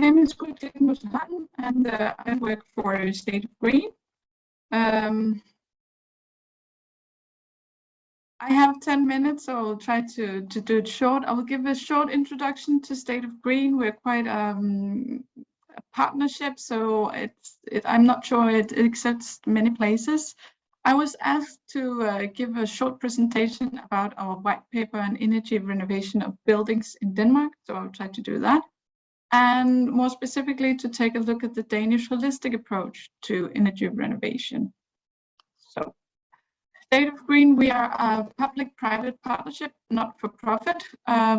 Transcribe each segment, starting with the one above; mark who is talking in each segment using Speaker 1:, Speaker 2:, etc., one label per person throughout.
Speaker 1: name is Klitmose and I work for State of Green. I have 10 minutes, so I'll try to do it short. I will give a short introduction to State of Green. We're quite a partnership, so I'm not sure it exists many places. I was asked to give a short presentation about our white paper on energy renovation of buildings in Denmark, so I'll try to do that. And more specifically, to take a look at the Danish holistic approach to energy renovation. So, State of Green, we are a public-private partnership, not for profit.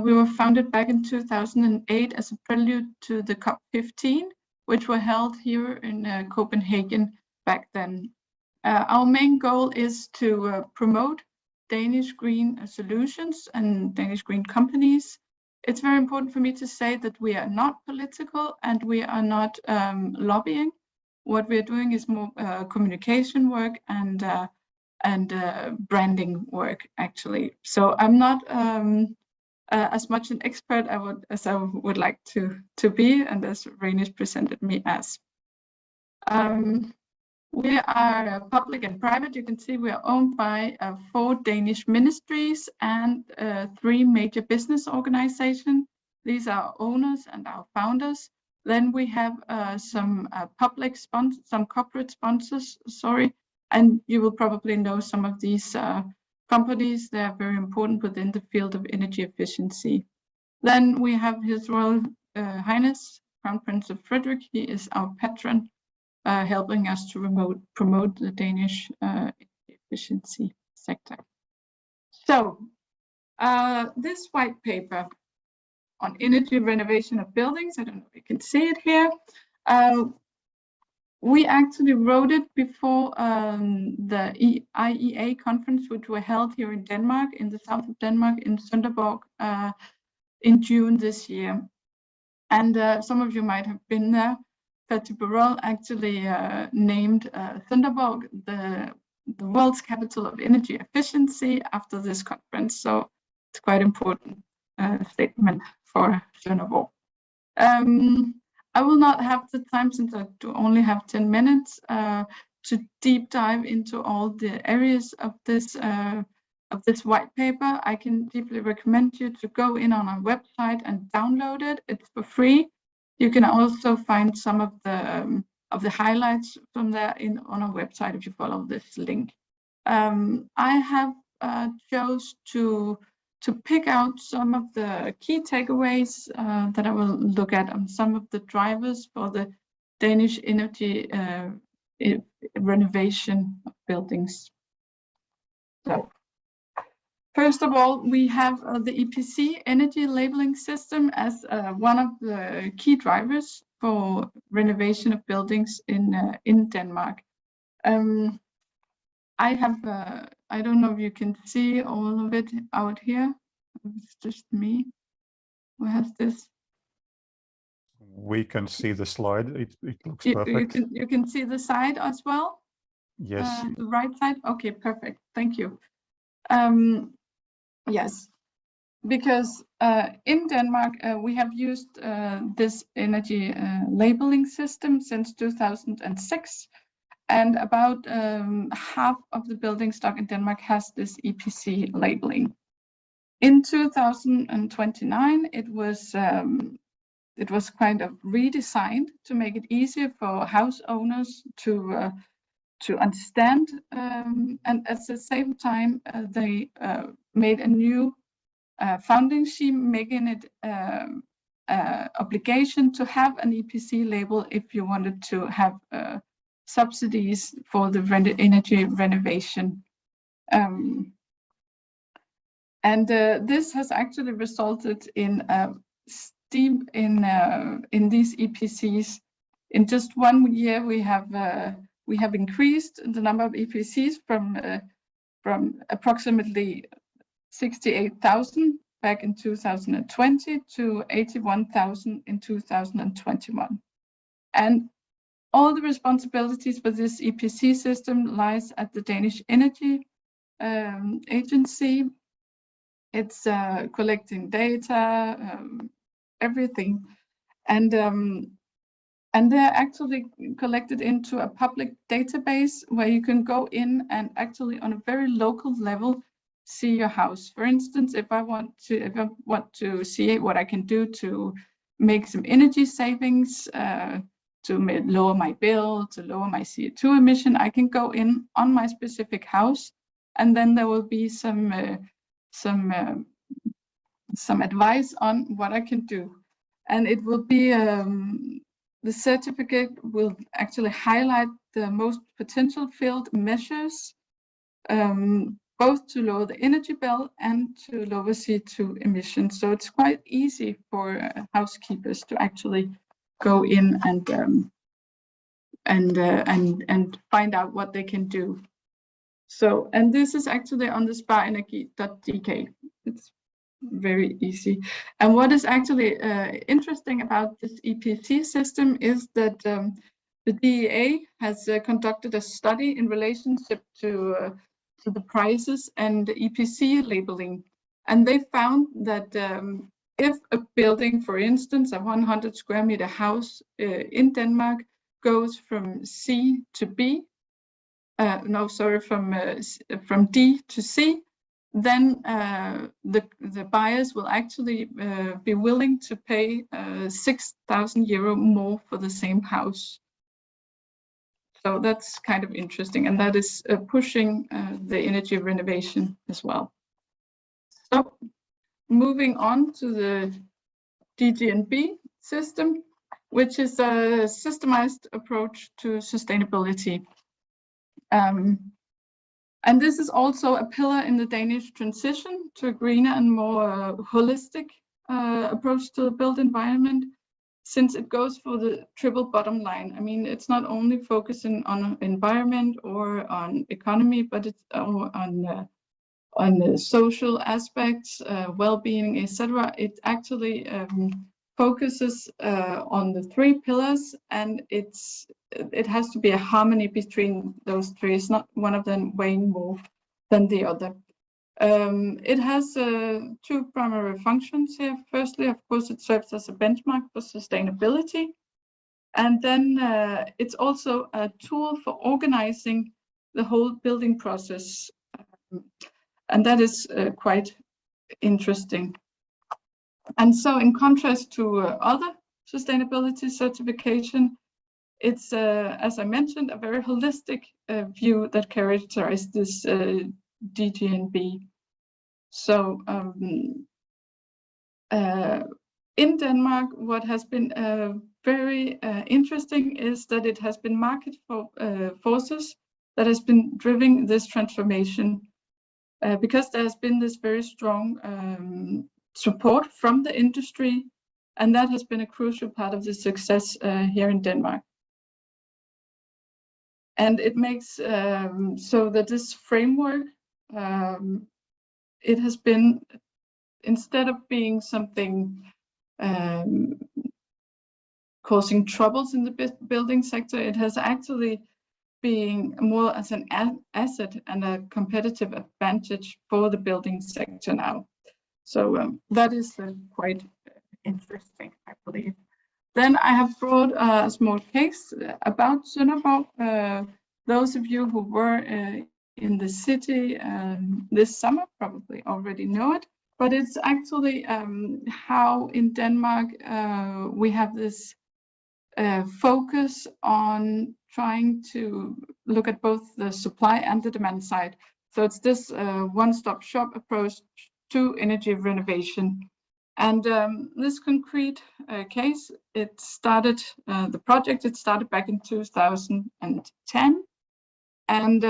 Speaker 1: We were founded back in 2008 as a prelude to the COP15, which were held here in Copenhagen back then. Our main goal is to promote Danish green solutions and Danish green companies. It's very important for me to say that we are not political and we are not lobbying. What we're doing is more communication work and branding work, actually. So I'm not as much an expert as I would like to be, and as Reinish presented me as. We are public and private. You can see we are owned by 4 Danish ministries and 3 major business organizations. These are our owners and our founders. Then we have some public sponsors, some corporate sponsors, and you will probably know some of these companies. They are very important within the field of energy efficiency. Then we have His Royal Highness, Crown Prince of Frederik. He is our patron, helping us to promote the Danish efficiency sector. So this white paper on energy renovation of buildings, I don't know if you can see it here. We actually wrote it before the IEA conference, which were held here in Denmark, in the south of Denmark, in Sønderborg, in June this year. And some of you might have been there. Fatih Birol actually named Sønderborg the world's capital of energy efficiency after this conference. So it's quite important statement for Sønderborg. I will not have the time, since I do only have 10 minutes, to deep dive into all the areas of this white paper. I can deeply recommend you to go in on our website and download it. It's for free. You can also find some of the highlights from there on our website if you follow this link. I have chose to pick out some of the key takeaways that I will look at on some of the drivers for the Danish energy renovation of buildings. So, first of all, we have the EPC energy labeling system as one of the key drivers for renovation of buildings in Denmark. I don't know if you can see all of it out here. It's just me who has this.
Speaker 2: We can see the slide. It looks perfect.
Speaker 1: You can see the side as well?
Speaker 2: Yes.
Speaker 1: The right side? Okay, perfect. Thank you. Yes, because in Denmark, we have used this energy labeling system since 2006. And about half of the building stock in Denmark has this EPC labeling. In 2029, it was kind of redesigned to make it easier for house owners to understand, and at the same time, they made a new funding scheme, making it obligation to have an EPC label if you wanted to have subsidies for the energy renovation. This has actually resulted in in these EPCs. In just 1 year, we have increased the number of EPCs from approximately 68,000 back in 2020 to 81,000 in 2021. And all the responsibilities for this EPC system lies at the Danish Energy Agency. It's collecting data, everything. And they're actually collected into a public database where you can go in and actually on a very local level see your house. For instance, if I want to see what I can do to make some energy savings, to lower my bill, to lower my CO2 emission, I can go in on my specific house, and then there will be some advice on what I can do. And it will be, the certificate will actually highlight the most potential field measures, both to lower the energy bill and to lower CO2 emissions. So it's quite easy for housekeepers to actually go in and find out what they can do. So, and this is actually on the sparenergi.dk. It's very easy. And what is actually interesting about this EPC system is that the DEA has conducted a study in relationship to the prices and the EPC labeling. And they found that if a building, for instance, a 100 square meter house in Denmark goes from C to B, from D to C, then the buyers will actually be willing to pay 6,000 euro more for the same house. So that's kind of interesting, and that is pushing the energy renovation as well. So moving on to the DGNB system, which is a systemized approach to sustainability. And this is also a pillar in the Danish transition to a greener and more holistic approach to the built environment, since it goes for the triple bottom line. I mean, it's not only focusing on environment or on economy, but it's on the social aspects, well-being, etc. It actually focuses on the three pillars, and it has to be a harmony between those three. It's not one of them weighing more than the other. It has two primary functions here. Firstly, of course, it serves as a benchmark for sustainability. And then it's also a tool for organizing the whole building process. And that is quite interesting. And so in contrast to other sustainability certification, it's, as I mentioned, a very holistic view that characterizes this DGNB. So in Denmark, what has been very interesting is that it has been market forces that has been driving this transformation, because there has been this very strong support from the industry, and that has been a crucial part of the success here in Denmark. And it makes so that this framework, it has been, instead of being something causing troubles in the building sector, it has actually been more as an asset and a competitive advantage for the building sector now. So that is quite interesting, I believe. Then I have brought a small case about Sønderborg. Those of you who were in the city this summer probably already know it, but it's actually how in Denmark we have this focus on trying to look at both the supply and the demand side. So it's this one-stop shop approach to energy renovation. And this concrete case, it started, the project, it started back in 2010. And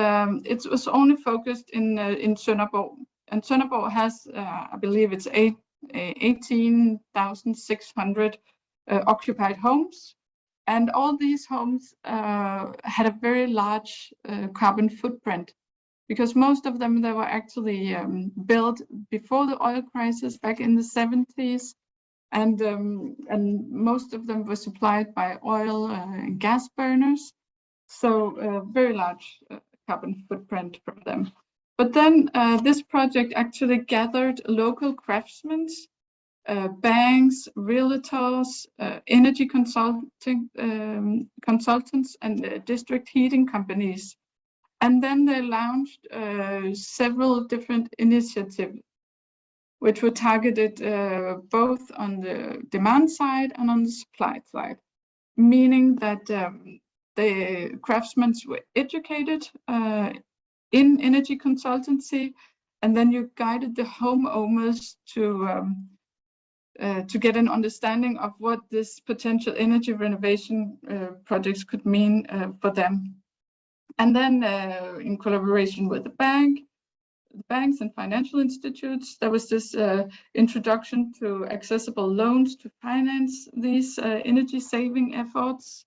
Speaker 1: it was only focused in Sønderborg. And Sønderborg has, I believe it's 18,600 occupied homes. And all these homes had a very large carbon footprint, because most of them, they were actually built before the oil crisis back in the 70s, and most of them were supplied by oil and gas burners, so very large carbon footprint from them. But then this project actually gathered local craftsmen banks, realtors, energy consultants, and district heating companies. And then they launched several different initiatives, which were targeted both on the demand side and on the supply side, meaning that the craftsmen were educated in energy consultancy, and then you guided the homeowners to get an understanding of what this potential energy renovation projects could mean for them. And then in collaboration with the banks and financial institutes, there was this introduction to accessible loans to finance these energy saving efforts.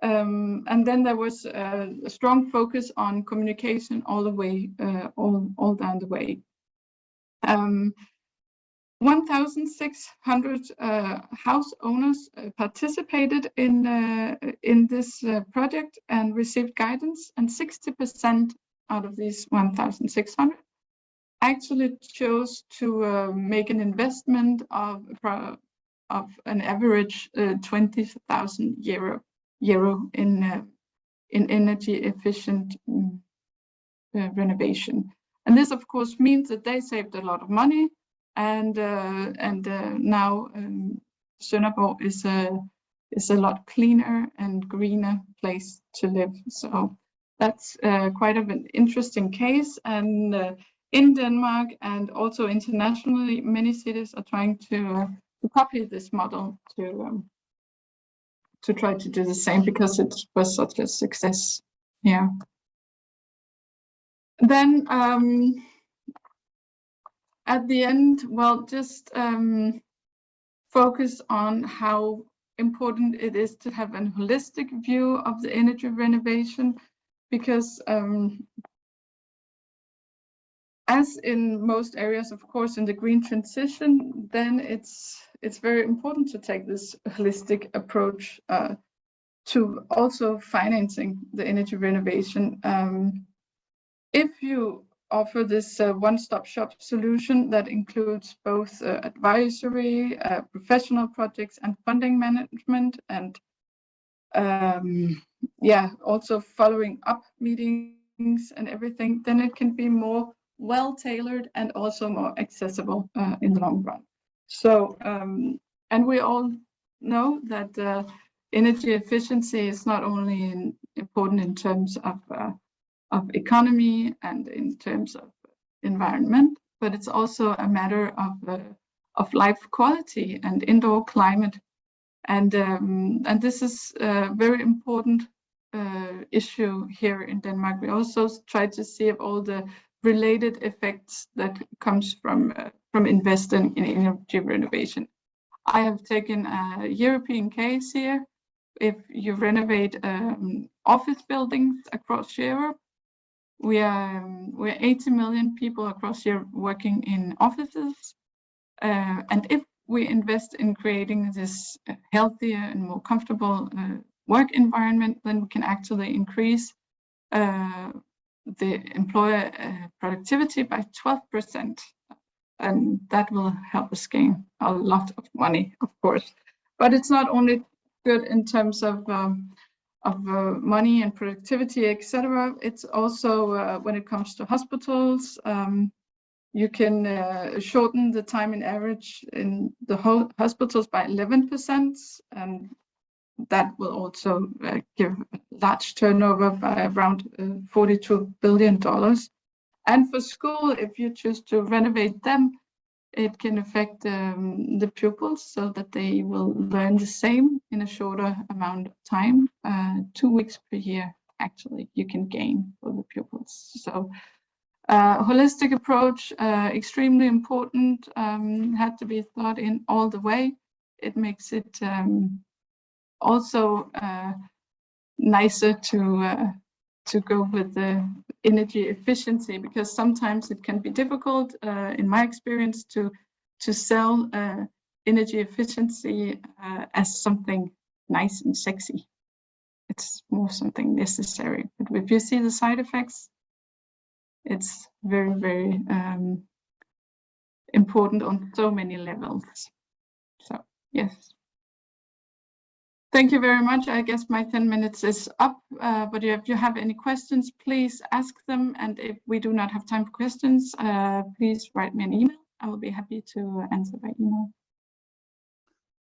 Speaker 1: And then there was a strong focus on communication all the way, all down the way. 1,600 house owners participated in this project and received guidance, and 60% out of these 1,600 actually chose to make an investment of an average 20,000 euro in energy efficient renovation. And this, of course, means that they saved a lot of money. And now Sønderborg is a lot cleaner and greener place to live. So that's quite of an interesting case. And in Denmark and also internationally, many cities are trying to copy this model to try to do the same, because it was such a success. Yeah. Then. At the end, well, just focus on how important it is to have a holistic view of the energy renovation, because as in most areas, of course, in the green transition, then it's very important to take this holistic approach to also financing the energy renovation. If you offer this one-stop shop solution that includes both advisory, professional projects, and funding management, and also following up meetings and everything, then it can be more well-tailored and also more accessible in the long run. So, and we all know that energy efficiency is not only important in terms of economy and in terms of environment, but it's also a matter of life quality and indoor climate. And this is a very important issue here in Denmark. We also try to see if all the related effects that comes from investing in energy renovation. I have taken a European case here. If you renovate office buildings across Europe, we're 80 million people across Europe working in offices, and if we invest in creating this healthier and more comfortable work environment, then we can actually increase the employer productivity by 12%, and that will help us gain a lot of money, of course. But it's not only good in terms of money and productivity, etc. It's also when it comes to hospitals, you can shorten the time in average in the whole hospitals by 11%, and that will also give large turnover by around $42 billion. And for school, if you choose to renovate them, it can affect the pupils so that they will learn the same in a shorter amount of time. 2 weeks per year, actually, you can gain for the pupils. So holistic approach, extremely important, had to be thought in all the way. It makes it also nicer to go with the energy efficiency, because sometimes it can be difficult, in my experience, to sell energy efficiency as something nice and sexy. It's more something necessary. But if you see the side effects, it's very, very important on so many levels. So, yes. Thank you very much. I guess my 10 minutes is up, but if you have any questions, please ask them. And if we do not have time for questions, please write me an email. I will be happy to answer by email.